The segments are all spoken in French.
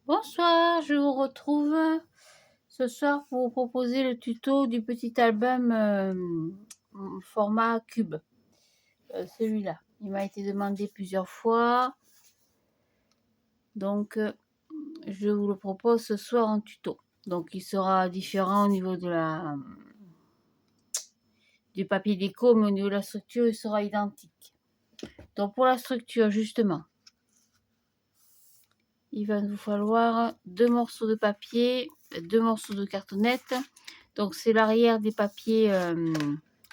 Bonsoir, je vous retrouve ce soir pour vous proposer le tuto du petit album format cube. Celui-là, il m'a été demandé plusieurs fois, donc je vous le propose ce soir en tuto. Donc il sera différent au niveau de du papier déco, mais au niveau de la structure, il sera identique. Donc pour la structure, justement, il va nous falloir 2 morceaux de papier, 2 morceaux de cartonnette. Donc c'est l'arrière des papiers,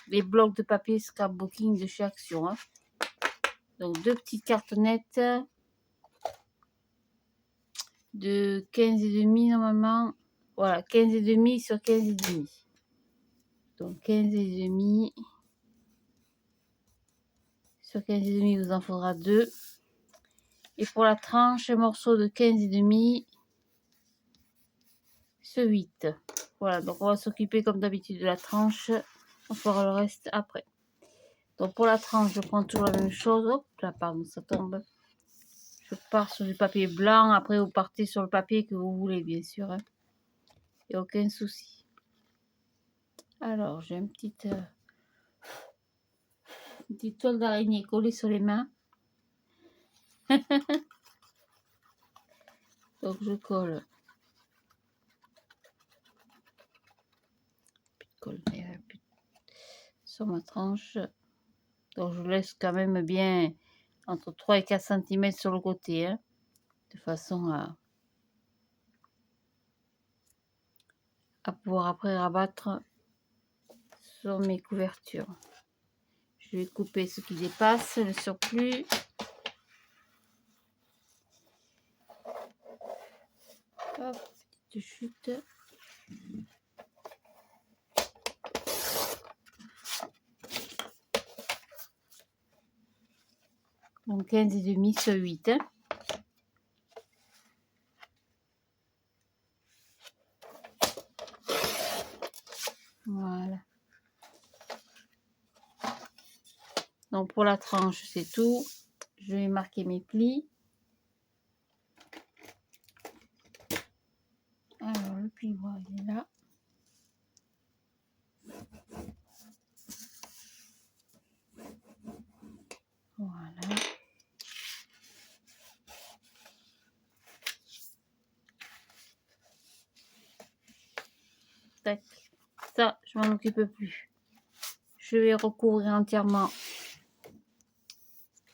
les blocs de papier scrapbooking de chez Action. Hein. Donc 2 petites cartonnettes de 15,5 normalement. Voilà, 15,5 sur 15,5. Donc 15,5 sur 15,5, vous en faudra 2. Et pour la tranche, un morceau de 15,5 sur 8. Voilà, donc on va s'occuper comme d'habitude de la tranche. On fera le reste après. Donc pour la tranche, je prends toujours la même chose. Hop là, pardon, ça tombe. Je pars sur du papier blanc. Après, vous partez sur le papier que vous voulez, bien sûr. Il n'y a aucun souci. Alors, j'ai une petite toile d'araignée collée sur les mains. Donc, je colle. Sur ma tranche. Donc, je laisse quand même bien entre 3 et 4 cm sur le côté. Hein, de façon à pouvoir après rabattre sur mes couvertures. Je vais couper ce qui dépasse, le surplus. Hop, petite chute. Donc 15,5 sur 8. Hein. Voilà. Donc pour la tranche, c'est tout. Je vais marquer mes plis. Alors le pli voir, il est là. Voilà. Tac. Ça, je m'en occupe plus. Je vais recouvrir entièrement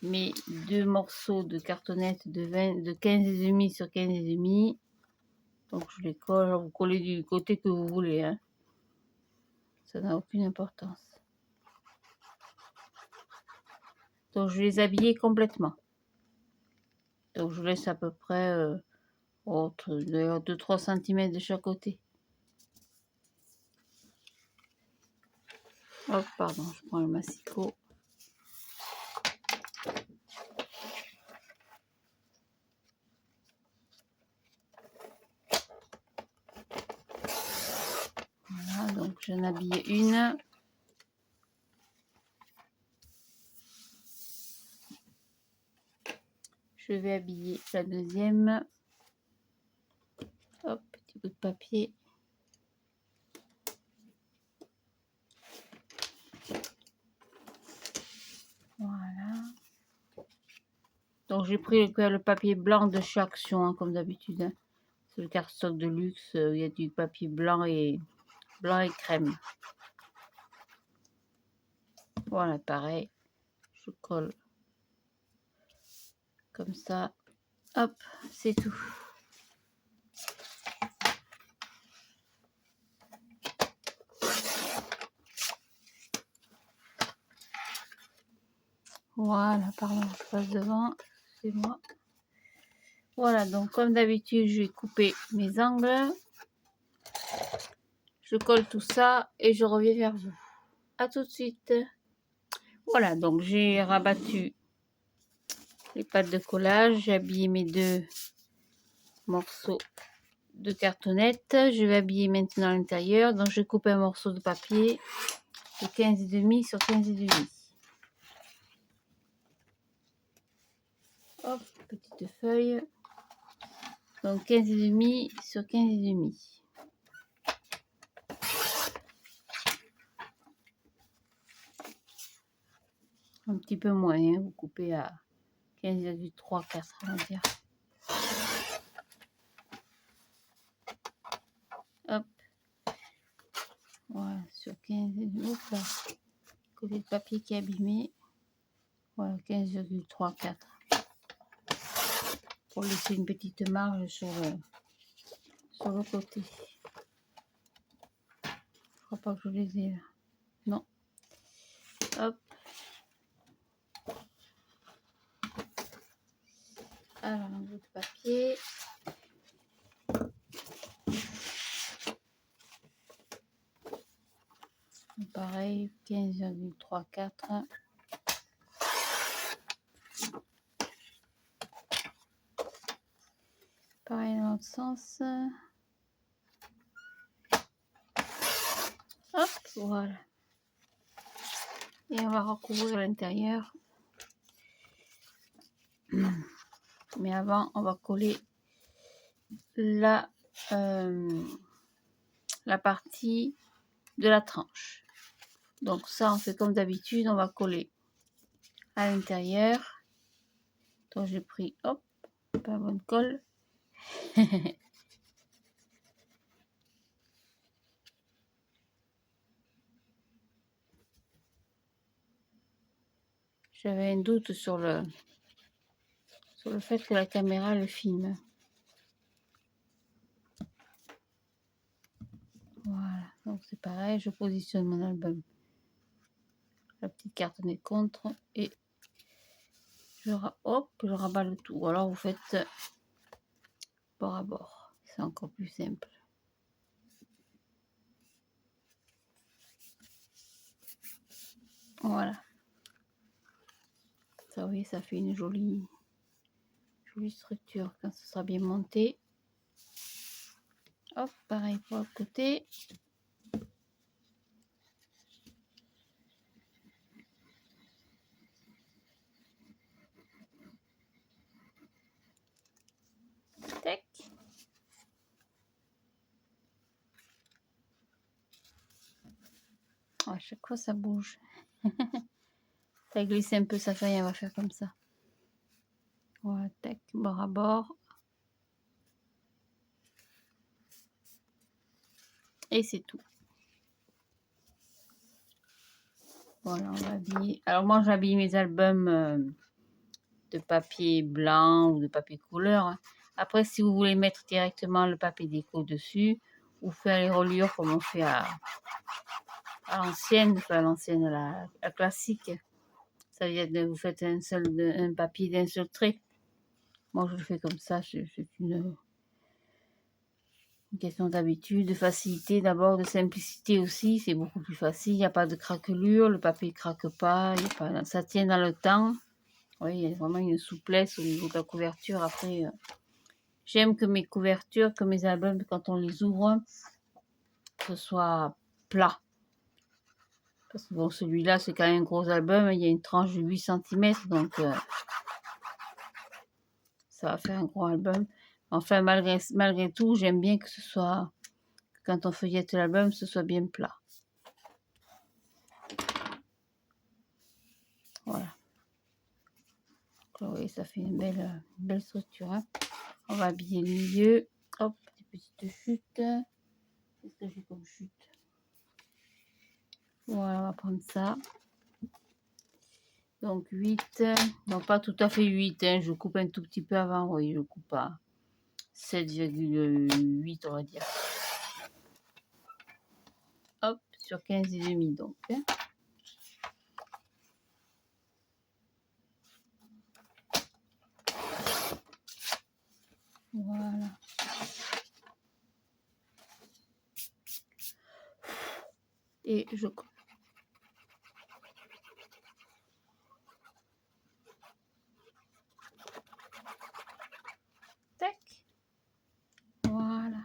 mes 2 morceaux de cartonnette de 15,5 sur 15,5. Donc je les colle, vous collez du côté que vous voulez. Hein. Ça n'a aucune importance. Donc je vais les habiller complètement. Donc je laisse à peu près entre 2-3 cm de chaque côté. Hop, pardon, je prends le massicot. Voilà, donc j'en habille une. Je vais habiller la deuxième. Hop, petit bout de papier. Voilà. Donc j'ai pris le papier blanc de chez Action, hein, comme d'habitude. Hein. C'est le cardstock de luxe. Il y a du papier blanc et crème. Voilà, pareil. Je colle comme ça. Hop, c'est tout. Voilà, pardon, je passe devant. C'est moi. Voilà, donc comme d'habitude, je vais couper mes angles. Je colle tout ça et je reviens vers vous. À tout de suite. Voilà, donc j'ai rabattu les pattes de collage. J'ai habillé mes 2 morceaux de cartonnette. Je vais habiller maintenant l'intérieur. Donc je coupe un morceau de papier de 15,5 sur 15,5. Hop, petite feuille. Donc 15,5 sur 15,5. Un petit peu moins, hein, vous coupez à 15,34, on va dire. Hop. Voilà, sur 15,5. Hop là. Côté de papier qui est abîmé. Voilà, 15,34. Pour laisser une petite marge sur le côté. Je crois pas que je les ai là. Non. Hop. Alors, un bout de papier. Pareil, 15,34. Pareil dans l'autre sens. Hop, voilà. Et on va recouvrir l'intérieur. Mais avant, on va coller la partie de la tranche. Donc ça, on fait comme d'habitude, on va coller à l'intérieur. Donc j'ai pris, hop, pas bonne colle. J'avais un doute sur le fait que la caméra le filme. Voilà, donc c'est pareil, je positionne mon album. La petite carte des contre et je rabat le tout. Alors vous faites bord à bord, c'est encore plus simple. Voilà. Ça, oui, ça fait une jolie structure quand ce sera bien monté. Hop, pareil pour le côté. Tac. À chaque fois, ça bouge. Ça glisse un peu, ça fait rien, on va faire comme ça. Voilà, tac, bord à bord. Et c'est tout. Voilà, on va habiller. Alors moi, j'habille mes albums de papier blanc ou de papier couleur. Après, si vous voulez mettre directement le papier déco dessus, ou faire les reliures comme on fait à l'ancienne, la classique. Ça veut dire que vous faites un papier d'un seul trait. Moi, je le fais comme ça. C'est une question d'habitude, de facilité d'abord, de simplicité aussi. C'est beaucoup plus facile. Il n'y a pas de craquelure. Le papier ne craque pas. Ça tient dans le temps. Oui, il y a vraiment une souplesse au niveau de la couverture. Après, j'aime que mes couvertures, que mes albums, quand on les ouvre, ce soit plat. Parce que bon, celui-là, c'est quand même un gros album. Il y a une tranche de 8 cm. Donc, ça va faire un gros album. Enfin, malgré tout, j'aime bien que ce soit, quand on feuillette l'album, ce soit bien plat. Voilà. Donc, oui, ça fait une belle structure. Hein. On va habiller le milieu. Hop, des petites chutes. Qu'est-ce que j'ai comme chute? Voilà, on va prendre ça. Donc 8, non pas tout à fait 8, hein, je coupe un tout petit peu avant, oui, je coupe à 7,8 on va dire. Hop, sur 15,5 donc. Hein. Voilà. Et je coupe. Tac. Voilà.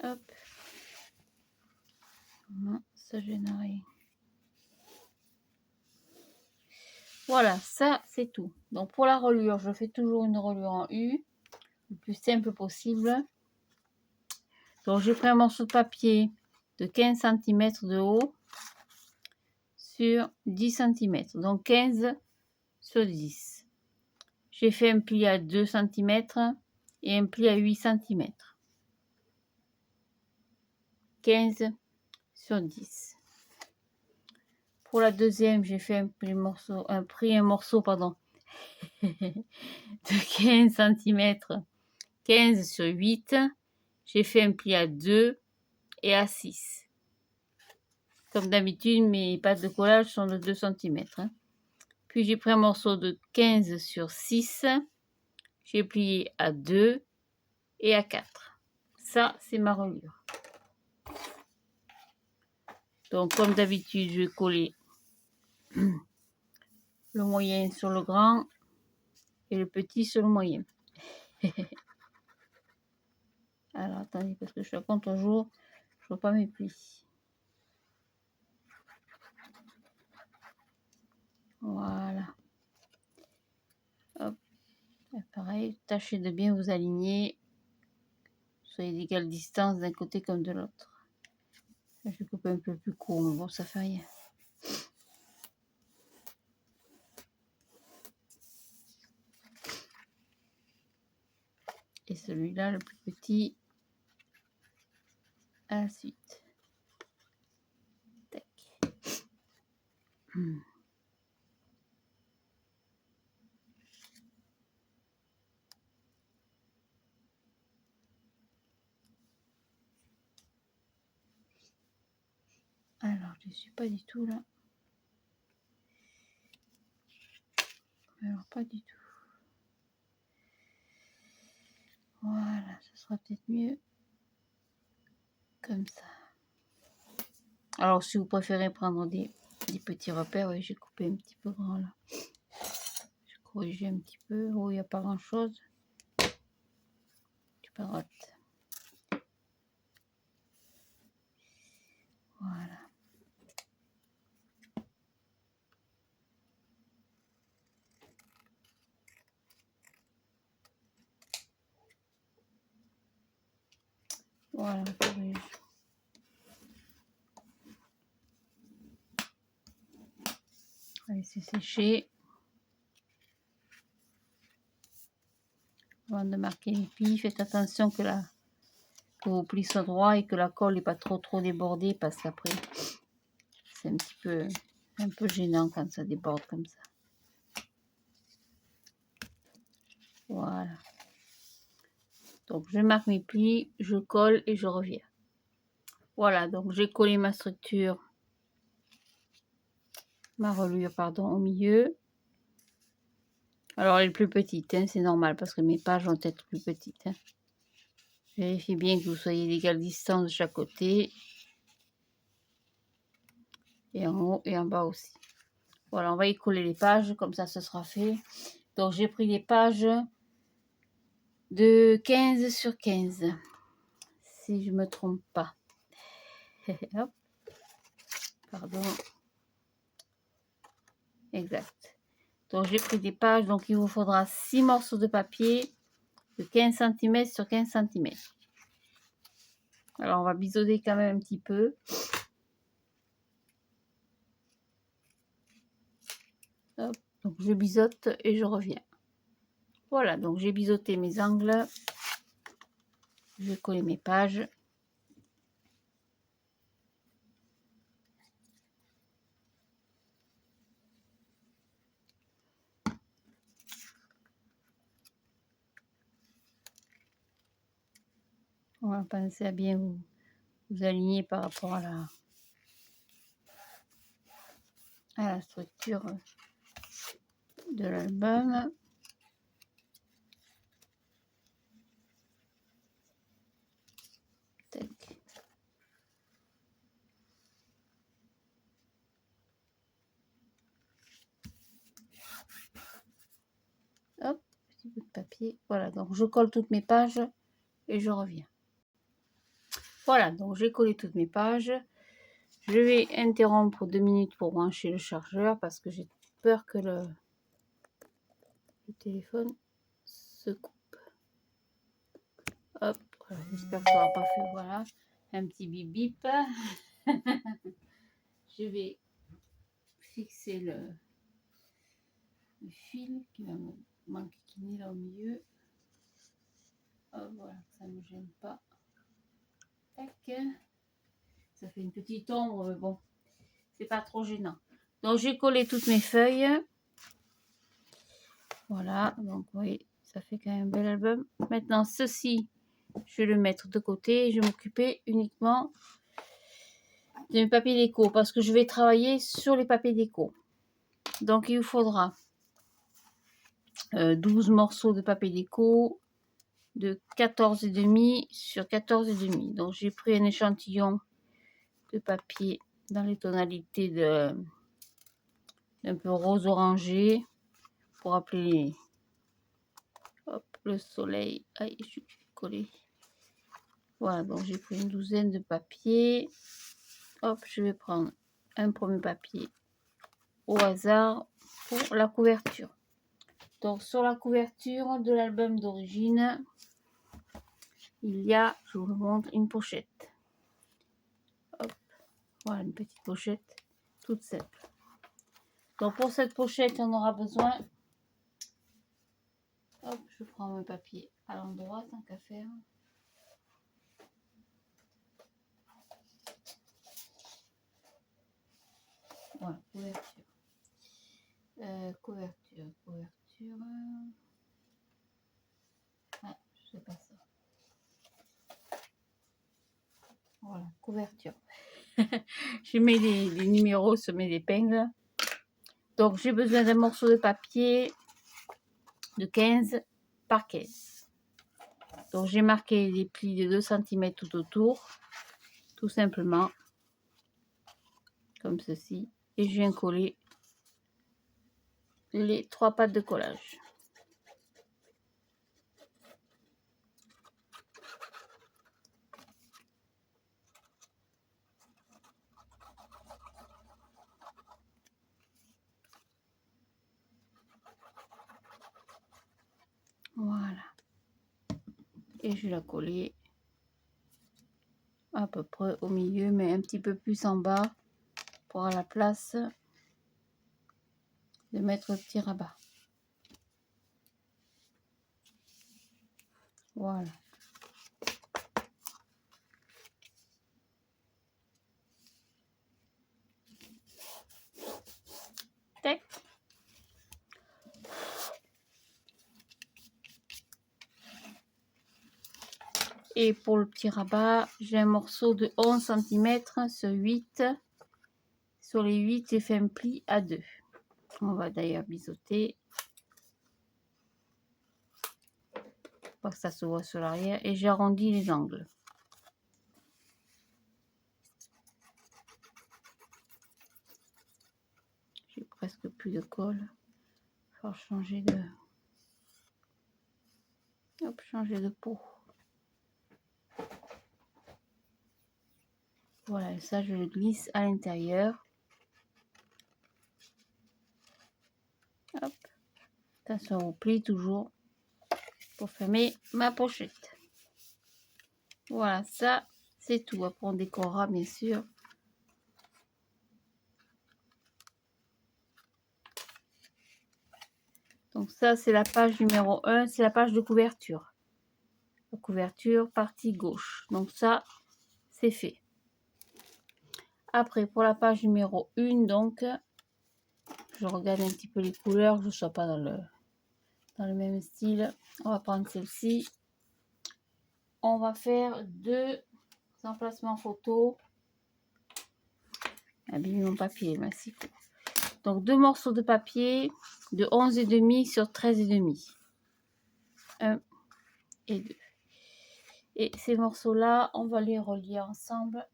Hop. ça gêne rien. Voilà, ça c'est tout. Donc pour la reliure, je fais toujours une reliure en U, le plus simple possible. Donc j'ai pris un morceau de papier de 15 cm de haut sur 10 cm, donc 15 sur 10. J'ai fait un pli à 2 cm et un pli à 8 cm. 15 sur 10. Pour la deuxième, j'ai fait un morceau de 15 cm, 15 sur 8. J'ai fait un pli à 2 et à 6. Comme d'habitude, mes pattes de collage sont de 2 cm. Puis j'ai pris un morceau de 15 sur 6. J'ai plié à 2 et à 4. Ça, c'est ma reliure. Donc, comme d'habitude, je vais coller le moyen sur le grand et le petit sur le moyen. Alors, attendez, parce que je suis à contre-jour, je ne vois pas mes plis. Voilà. Hop. Et pareil, tâchez de bien vous aligner. Soyez d'égale distance d'un côté comme de l'autre. Je vais couper un peu plus court, mais bon, ça fait rien. Et celui-là, le plus petit, à la suite. Tac. Alors, je ne suis pas du tout là. Alors, pas du tout. Voilà, ce sera peut-être mieux comme ça. Alors, si vous préférez prendre des petits repères, oui, j'ai coupé un petit peu grand là. J'ai corrigé un petit peu. Oh, il n'y a pas grand-chose. Tu peux droite. Voilà. Voilà, on va laisser sécher. Avant de marquer les plis, faites attention que vos plis soient droits et que la colle n'est pas trop débordée, parce qu'après, c'est un peu gênant quand ça déborde comme ça. Voilà. Donc, je marque mes plis, je colle et je reviens. Voilà, donc j'ai collé ma structure, ma reliure, pardon, au milieu. Alors, elle est plus petite, hein, c'est normal, parce que mes pages vont être plus petites. Hein. Vérifiez bien que vous soyez d'égale distance de chaque côté. Et en haut et en bas aussi. Voilà, on va y coller les pages, comme ça ce sera fait. Donc, j'ai pris les pages de 15 sur 15, si je ne me trompe pas. Hop. Pardon. Exact. Donc, j'ai pris des pages, donc il vous faudra 6 morceaux de papier de 15 cm sur 15 cm. Alors, on va biseauter quand même un petit peu. Hop. Donc, je biseaute et je reviens. Voilà, donc j'ai biseauté mes angles. Je vais coller mes pages. On va penser à bien vous aligner par rapport à la structure de l'album. Tac. Hop, petit bout de papier. Voilà, donc je colle toutes mes pages et je reviens. Voilà, donc j'ai collé toutes mes pages. Je vais interrompre 2 minutes pour brancher le chargeur parce que j'ai peur que le téléphone se coupe. Hop, voilà, j'espère que ça n'aura pas fait, voilà, un petit bip bip. Je vais fixer le fil qui va me manquer, qui est là au milieu. Hop, voilà, ça ne me gêne pas. Tac. Ça fait une petite ombre, mais bon, c'est pas trop gênant. Donc j'ai collé toutes mes feuilles. Voilà, donc oui, ça fait quand même un bel album. Maintenant, ceci, je vais le mettre de côté. Je vais m'occuper uniquement de mes papiers déco parce que je vais travailler sur les papiers déco. Donc il vous faudra 12 morceaux de papier déco de 14,5 sur 14,5. Donc j'ai pris un échantillon de papier dans les tonalités de un peu rose orangé pour appeler hop, le soleil. Aïe, je suis collée. Voilà, donc j'ai pris une douzaine de papiers. Hop, je vais prendre un premier papier au hasard pour la couverture. Donc sur la couverture de l'album d'origine, il y a, je vous le montre, une pochette. Hop, voilà une petite pochette toute simple. Donc pour cette pochette, on aura besoin. Hop, je prends mon papier à l'endroit tant qu'à faire. Voilà, couverture. Couverture. Ah, je sais pas ça. Voilà, couverture. Je mets les numéros sur mes épingles. Donc, j'ai besoin d'un morceau de papier de 15 par 15. Donc, j'ai marqué les plis de 2 cm tout autour, tout simplement, comme ceci. Et je viens coller les 3 pattes de collage. Voilà. Et je vais la coller à peu près au milieu, mais un petit peu plus en bas pour avoir la place de mettre le petit rabat. Voilà. Tac. Et pour le petit rabat, j'ai un morceau de 11 cm sur 8. Sur les 8, j'ai fait un pli à 2. On va d'ailleurs biseauter. Pour que ça se voit sur l'arrière. Et j'arrondis les angles. J'ai presque plus de colle. Il va changer de... Hop, changer de peau. Voilà, et ça je le glisse à l'intérieur. Hop. Attention au pli toujours. Pour fermer ma pochette. Voilà, ça c'est tout. Après on décorera bien sûr. Donc ça c'est la page numéro 1, c'est la page de couverture. La couverture partie gauche. Donc ça c'est fait. Après pour la page numéro 1, donc je regarde un petit peu les couleurs, que je ne sois pas dans le même style. On va prendre celle-ci. On va faire 2 emplacements photos. Abîme mon papier, merci. Donc 2 morceaux de papier de 11,5 sur 13,5. 1 et 2. Et ces morceaux-là, on va les relier ensemble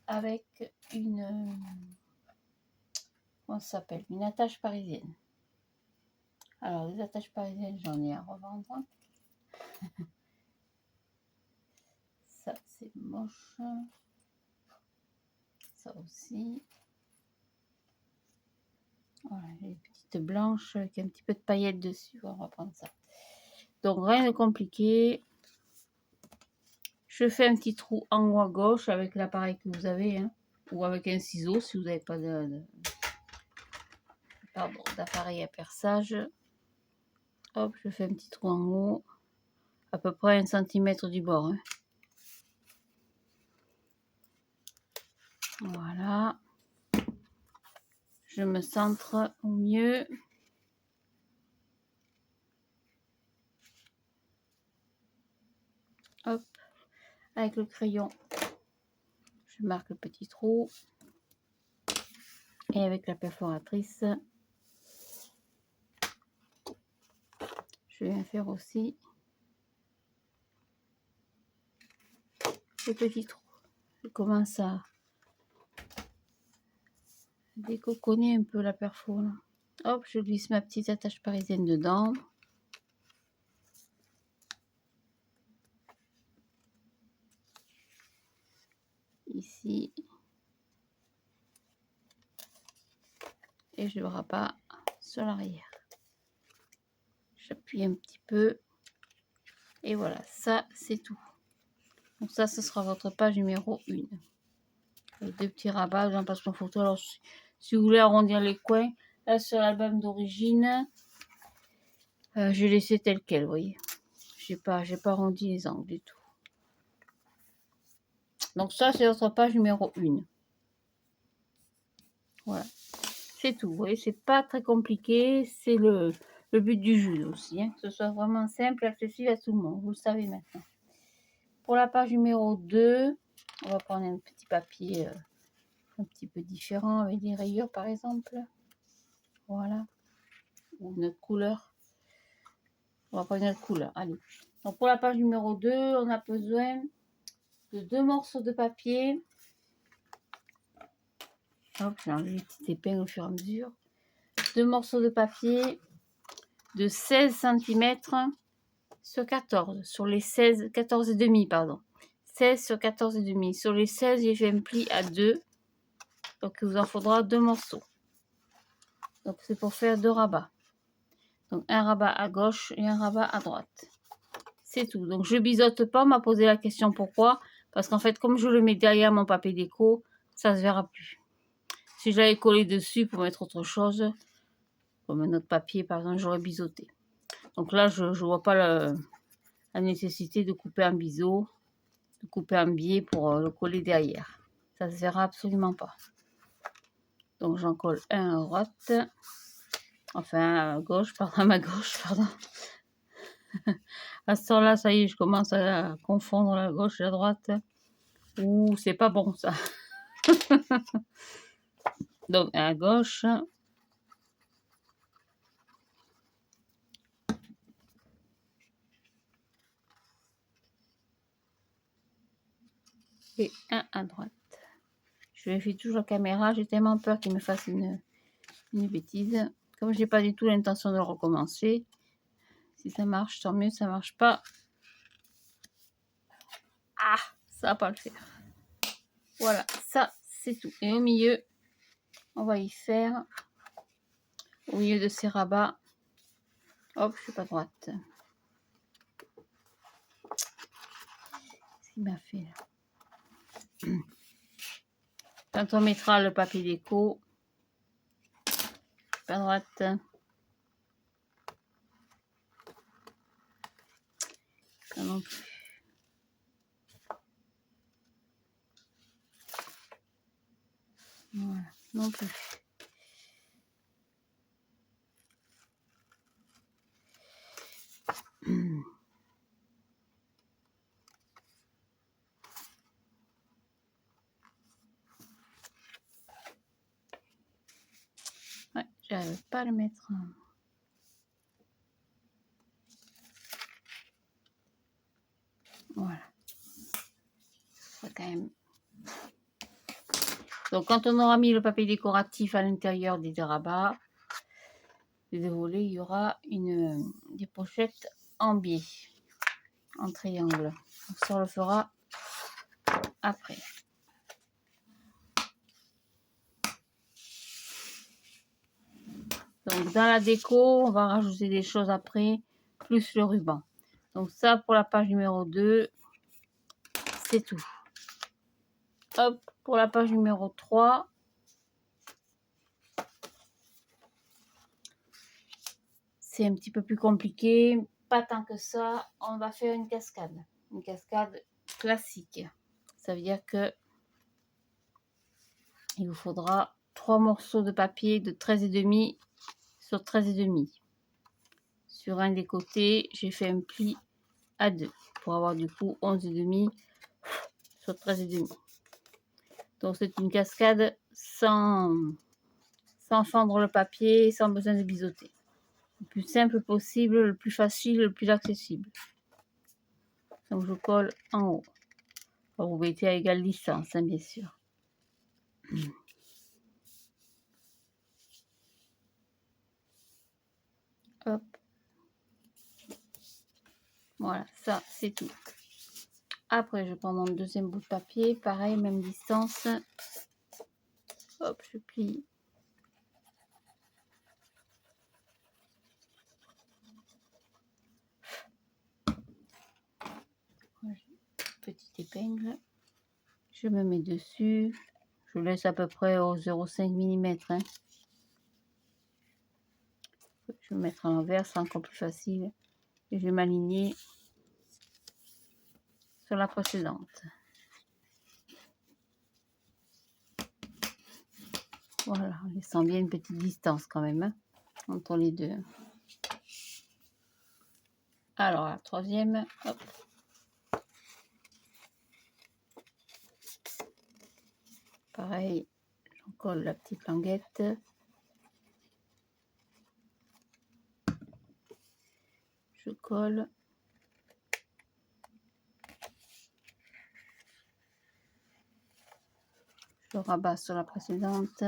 avec une... comment ça s'appelle? Une attache parisienne. Alors, les attaches parisiennes, j'en ai à revendre. Ça, c'est moche. Ça, ça aussi. Voilà, les petites blanches avec un petit peu de paillettes dessus. On va prendre ça. Donc rien de compliqué. Je fais un petit trou en haut à gauche avec l'appareil que vous avez, hein, ou avec un ciseau si vous n'avez pas d'appareil à perçage. Hop, je fais un petit trou en haut, à peu près 1 cm du bord. Hein. Voilà. Je me centre au mieux. Hop, avec le crayon, je marque le petit trou. Et avec la perforatrice, je viens faire aussi le petit trou. Je commence à décoconner un peu la perfo là. Hop, je glisse ma petite attache parisienne dedans. Ici. Et je rabats sur l'arrière. J'appuie un petit peu. Et voilà, ça c'est tout. Donc ça, ce sera votre page numéro 1. Les 2 petits rabats, j'en passe en photo. Alors, si vous voulez arrondir les coins, là sur l'album d'origine, j'ai laissé tel quel, vous voyez. J'ai pas arrondi les angles du tout. Donc ça, c'est votre page numéro 1. Voilà. C'est tout, vous voyez, c'est pas très compliqué. C'est le but du jeu aussi, hein, que ce soit vraiment simple et accessible à tout le monde. Vous le savez maintenant. Pour la page numéro 2, on va prendre un petit papier un petit peu différent avec des rayures par exemple. Voilà. Ou une autre couleur. On va prendre une autre couleur. Allez. Donc pour la page numéro 2, on a besoin de 2 morceaux de papier. Hop, j'ai enlevé les petites épingles au fur et à mesure. 2 morceaux de papier de 16 cm sur 14. Sur les 16, 14 et demi, pardon. 16 sur 14 et demi. Sur les 16, j'ai fait un pli à 2. Donc il vous en faudra 2 morceaux. Donc c'est pour faire 2 rabats. Donc un rabat à gauche et un rabat à droite. C'est tout. Donc je biseaute pas. On m'a posé la question pourquoi. Parce qu'en fait, comme je le mets derrière mon papier déco, ça se verra plus. Si j'avais collé dessus pour mettre autre chose, comme un autre papier par exemple, j'aurais biseauté. Donc là, je ne vois pas la nécessité de couper un biseau, de couper un biais pour le coller derrière. Ça se verra absolument pas. Donc j'en colle un à droite. Enfin, à gauche, pardon, à ma gauche, pardon. À ce temps-là, ça y est, je commence à confondre la gauche et la droite. Ouh, c'est pas bon ça. Donc à gauche. Et un à droite. Je vérifie toujours la caméra. J'ai tellement peur qu'il me fasse une bêtise. Comme j'ai pas du tout l'intention de le recommencer. Si ça marche, tant mieux. Ça marche pas. Ah, ça va pas le faire. Voilà, ça c'est tout. Et au milieu, on va y faire, au milieu de ces rabats, hop, je suis pas droite. Qu'est-ce qu'il m'a fait là? Quand on mettra le papier déco, pas droite. Ça non plus. Voilà, non plus. Ouais, j'arrive pas à le mettre. Voilà. Ça quand même. Donc quand on aura mis le papier décoratif à l'intérieur des deux rabats, des deux volets, il y aura des pochettes en biais, en triangle. Donc ça on le fera après. Donc dans la déco, on va rajouter des choses après, plus le ruban. Donc ça pour la page numéro 2, c'est tout. Hop, pour la page numéro 3, c'est un petit peu plus compliqué, pas tant que ça. On va faire une cascade classique. Ça veut dire que il vous faudra 3 morceaux de papier de 13,5 sur 13,5. Sur un des côtés, j'ai fait un pli à 2 pour avoir du coup 11,5 sur 13,5. Donc c'est une cascade sans fendre le papier, sans besoin de biseauter. Le plus simple possible, le plus facile, le plus accessible. Donc je colle en haut. Vous mettez à égale distance, hein, bien sûr. Hop. Voilà, ça c'est tout. Après, je prends mon deuxième bout de papier, pareil, même distance. Hop, je plie. Petite épingle. Je me mets dessus. Je laisse à peu près au 0,5 mm. Hein. Je vais mettre à l'envers, c'est encore plus facile. Et je vais m'aligner sur la précédente. Voilà, on laissant bien une petite distance quand même hein, entre les deux. Alors, la troisième, hop. Pareil, j'en colle la petite languette. Je colle. Je rabats sur la précédente.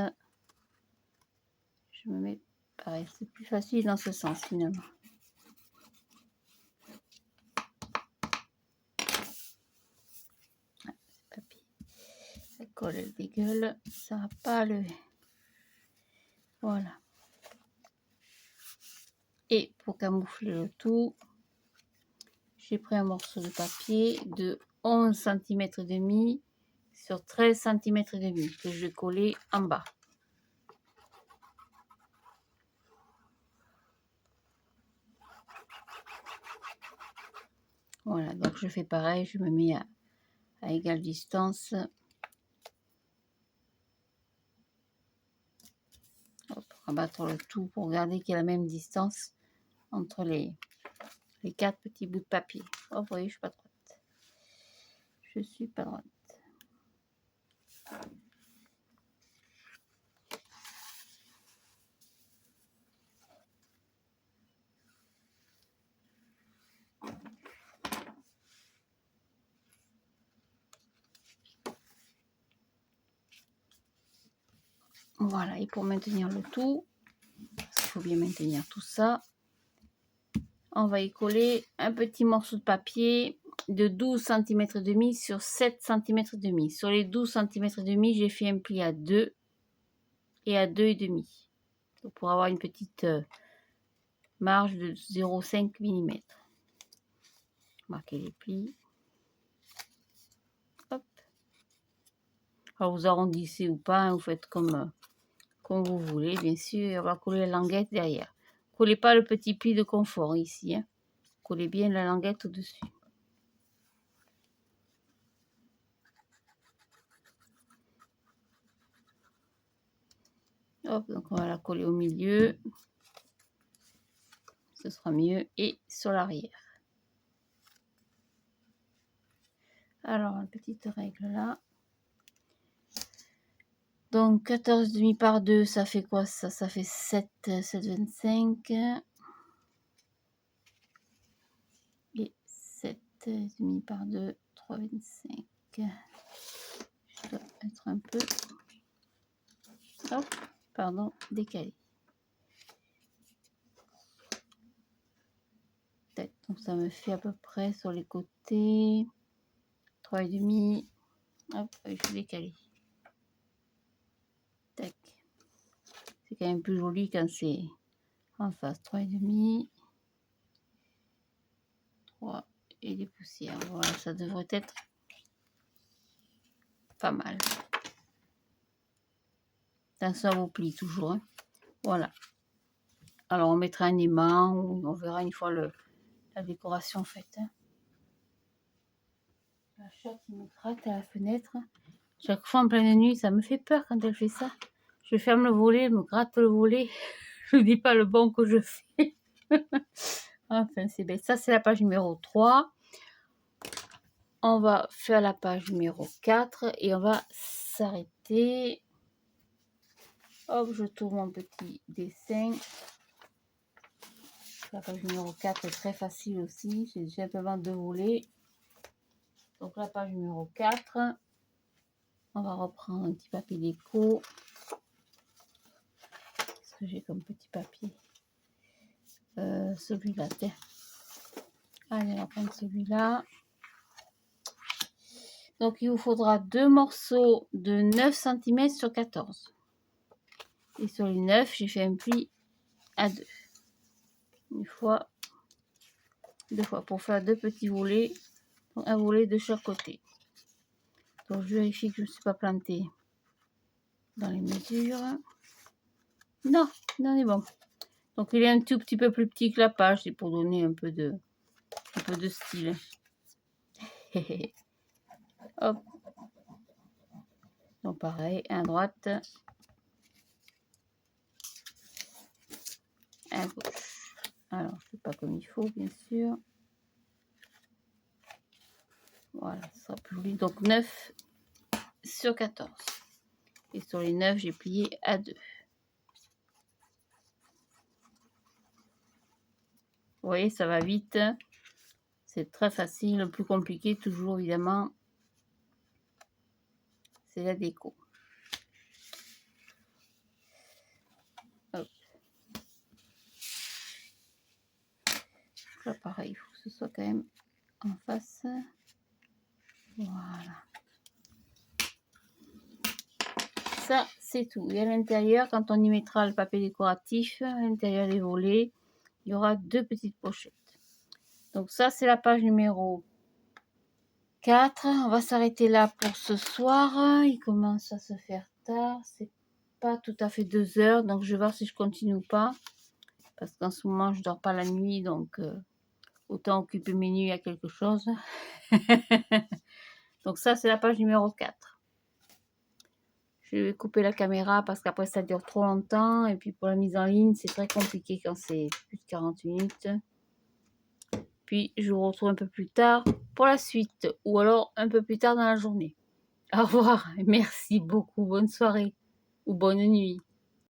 Je me mets pareil, c'est plus facile dans ce sens finalement. Papier. La colle elle dégueule, ça va pas lever. Voilà. Et pour camoufler le tout, j'ai pris un morceau de papier de 11 cm et demi sur 13 cm et demi que je vais coller en bas. Voilà, donc je fais pareil, je me mets à égale distance. Hop, rabattre le tout pour garder qu'il y a la même distance entre les 4 petits bouts de papier. Oh, vous voyez, je suis pas droite. Je suis pas droite. Voilà, et pour maintenir le tout, parce qu'il faut bien maintenir tout ça, on va y coller un petit morceau de papier de 12 cm et demi sur 7 cm et demi. Sur les 12 cm et demi, j'ai fait un pli à 2 et à 2,5. Donc pour avoir une petite marge de 0,5 mm. Marquez les plis. Hop. Alors vous arrondissez ou pas, hein, vous faites comme vous voulez, bien sûr. On va coller la languette derrière. Collez pas le petit pli de confort ici. Hein. Collez bien la languette au-dessus. Hop, donc on va la coller au milieu. Ce sera mieux. Et sur l'arrière. Alors, une petite règle là. Donc, 14,5 par 2, ça fait quoi ça? Ça fait 7,25. Et 7,5 par 2, 3,25. Je dois être un peu... Hop, pardon, décalé. Donc ça me fait à peu près sur les côtés 3,5. Hop, je suis décalé. Tac. C'est quand même plus joli quand c'est En face, 3,5. 3 et des poussières. Voilà, ça devrait être pas mal. Ça vous plie toujours. Hein. Voilà. Alors, on mettra un aimant ou on verra une fois la décoration faite. Hein. La chatte, il me gratte à la fenêtre. Chaque fois en pleine nuit, ça me fait peur quand elle fait ça. Je ferme le volet, elle me gratte le volet. Je ne dis pas le bon que je fais. Enfin, c'est bête. Ça, c'est la page numéro 3. On va faire la page numéro 4 et on va s'arrêter. Hop, je tourne mon petit dessin. La page numéro 4 est très facile aussi. J'ai simplement 2 volets. Donc la page numéro 4. On va reprendre un petit papier déco. Qu'est-ce que j'ai comme petit papier? Celui-là, tiens. Allez, on va prendre celui-là. Donc il vous faudra 2 morceaux de 9 cm sur 14. Et sur les 9, j'ai fait un pli à 2. Une fois, 2 fois pour faire 2 petits volets. Donc un volet de chaque côté. Donc je vérifie que je ne me suis pas plantée dans les mesures. Non, non, c'est bon. Donc il est un tout petit peu plus petit que la page, c'est pour donner un peu de style. Hop. Donc pareil, à droite, à gauche. Alors, c'est pas comme il faut, bien sûr. Voilà, ça sera plus joli. Donc 9 sur 14. Et sur les 9, j'ai plié à 2. Vous voyez, ça va vite. C'est très facile. Le plus compliqué, toujours évidemment, c'est la déco. Hop. Là, pareil, il faut que ce soit quand même en face. Voilà. Ça, c'est tout. Et à l'intérieur, quand on y mettra le papier décoratif, à l'intérieur des volets, il y aura 2 petites pochettes. Donc ça, c'est la page numéro 4. On va s'arrêter là pour ce soir. Il commence à se faire tard. C'est pas tout à fait 2 heures. Donc, je vais voir si je continue ou pas. Parce qu'en ce moment, je dors pas la nuit. Donc, autant occuper mes nuits à quelque chose. Donc, ça, c'est la page numéro 4. Je vais couper la caméra parce qu'après, ça dure trop longtemps. Et puis, pour la mise en ligne, c'est très compliqué quand c'est plus de 40 minutes. Puis, je vous retrouve un peu plus tard pour la suite. Ou alors, un peu plus tard dans la journée. Au revoir. Merci beaucoup. Bonne soirée ou bonne nuit.